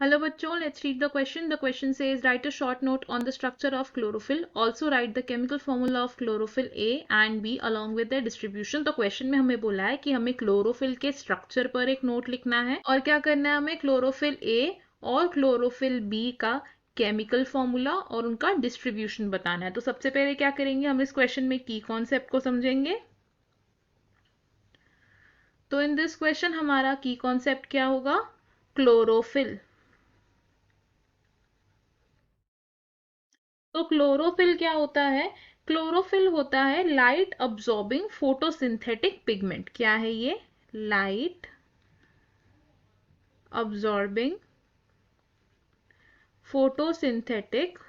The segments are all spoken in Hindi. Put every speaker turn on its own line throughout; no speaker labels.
Hello बच्चों, let's read the question. The question says write a short note on the structure of chlorophyll. Also write the chemical formula of chlorophyll A and B along with their distribution. तो क्वेश्चन में हमें बोला है कि हमें क्लोरोफिल के स्ट्रक्चर पर एक नोट लिखना है और क्या करना है, हमें क्लोरोफिल A और क्लोरोफिल B का केमिकल फॉर्मूला और उनका डिस्ट्रीब्यूशन बताना है। तो सबसे पहले क्या करेंगे, हम इस क्वेश्चन में की कॉन्सेप्ट को समझेंगे। तो इन दिस क्वेश्चन हमारा की कॉन्सेप्ट क्या होगा, क्लोरोफिल। तो क्लोरोफिल क्या होता है, क्लोरोफिल होता है लाइट अब्सॉर्बिंग फोटोसिंथेटिक पिगमेंट। क्या है ये, लाइट अब्सॉर्बिंग फोटोसिंथेटिक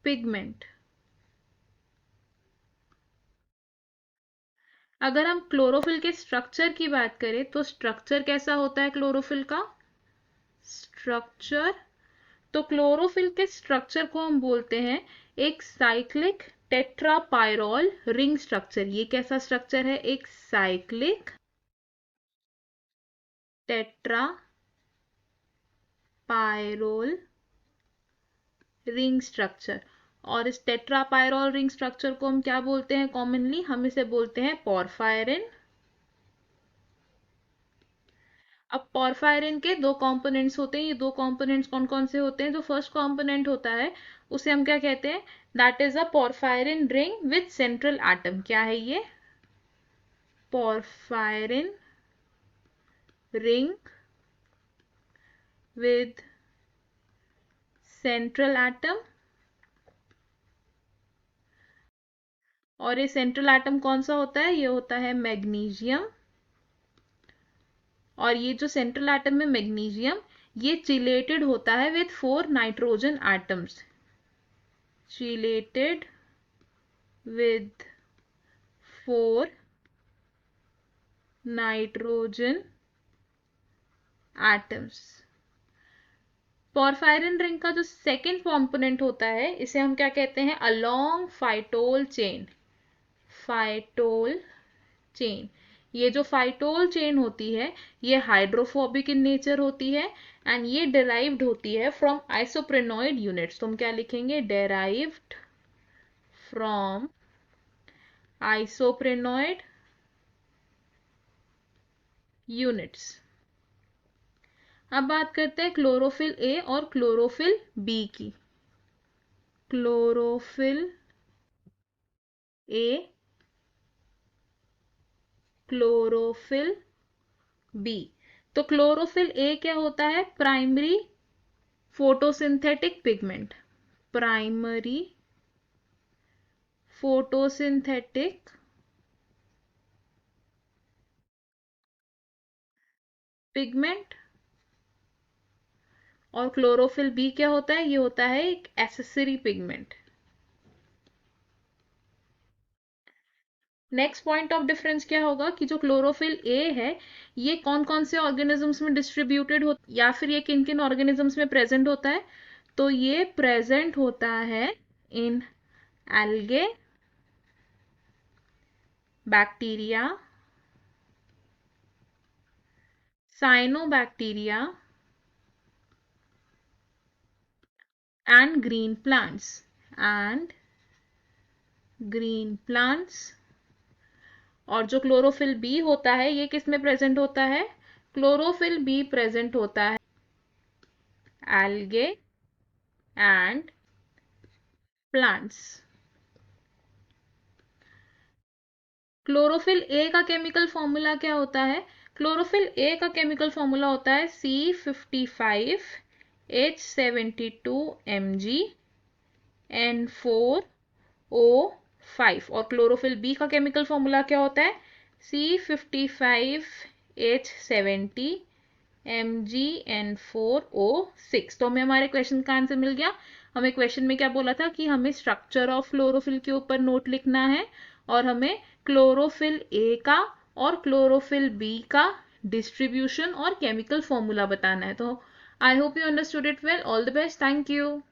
पिगमेंट। अगर हम क्लोरोफिल के स्ट्रक्चर की बात करें तो स्ट्रक्चर कैसा होता है क्लोरोफिल का, स्ट्रक्चर, तो क्लोरोफिल के स्ट्रक्चर को हम बोलते हैं एक साइक्लिक टेट्रापायरोल रिंग स्ट्रक्चर। ये कैसा स्ट्रक्चर है, एक साइक्लिक टेट्रापायरोल रिंग स्ट्रक्चर। और इस टेट्रापायरोल रिंग स्ट्रक्चर को हम क्या बोलते हैं, कॉमनली हम इसे बोलते हैं पोरफायरिन। अब पोरफायरिन के दो कंपोनेंट्स होते हैं। ये दो कंपोनेंट्स कौन कौन से होते हैं, जो फर्स्ट कंपोनेंट होता है उसे हम क्या कहते हैं, that is a porphyrin ring with central atom. क्या है ये, porphyrin ring with central atom. और ये सेंट्रल एटम कौन सा होता है, ये होता है मैग्नीशियम। और ये जो सेंट्रल एटम में मैग्नीशियम, ये चिलेटेड होता है with 4 nitrogen atoms, chelated with 4 nitrogen atoms. Porphyrin ring का जो सेकेंड कंपोनेंट होता है इसे हम क्या कहते हैं, along phytol chain. Phytol chain, ये जो फाइटोल चेन होती है ये हाइड्रोफोबिक इन नेचर होती है एंड ये डिराइव्ड होती है फ्रॉम आइसोप्रेनॉइड यूनिट्स। तो हम क्या लिखेंगे, डिराइव्ड फ्रॉम आइसोप्रेनॉइड यूनिट्स। अब बात करते हैं क्लोरोफिल ए और क्लोरोफिल बी की। Chlorophyll A, chlorophyll B. तो क्लोरोफिल ए क्या होता है, primary photosynthetic pigment. Primary photosynthetic pigment. और क्लोरोफिल बी क्या होता है, ये होता है एक accessory pigment. Next point of difference क्या होगा कि जो क्लोरोफिल ए है ये कौन कौन से ऑर्गेनिजम्स में डिस्ट्रीब्यूटेड हो, या फिर ये किन किन ऑर्गेनिजम्स में प्रेजेंट होता है, तो ये प्रेजेंट होता है in algae, bacteria, cyanobacteria and green plants, and green plants. और जो क्लोरोफिल बी होता है ये किस में प्रेजेंट होता है, क्लोरोफिल बी प्रेजेंट होता है algae and plants. Chlorophyll A का केमिकल फॉर्मूला क्या होता है, क्लोरोफिल ए का केमिकल फॉर्मूला होता है C55H72 Mg N4O5। और क्लोरोफिल बी का केमिकल फॉर्मूला क्या होता है, C55H70 Mg N4O6। तो हमें हमारे क्वेश्चन का आंसर मिल गया। हमें क्वेश्चन में क्या बोला था कि हमें स्ट्रक्चर ऑफ क्लोरोफिल के ऊपर नोट लिखना है और हमें क्लोरोफिल ए का और क्लोरोफिल बी का डिस्ट्रीब्यूशन और केमिकल फॉर्मूला बताना है। तो I hope you understood it well. All the best, thank you.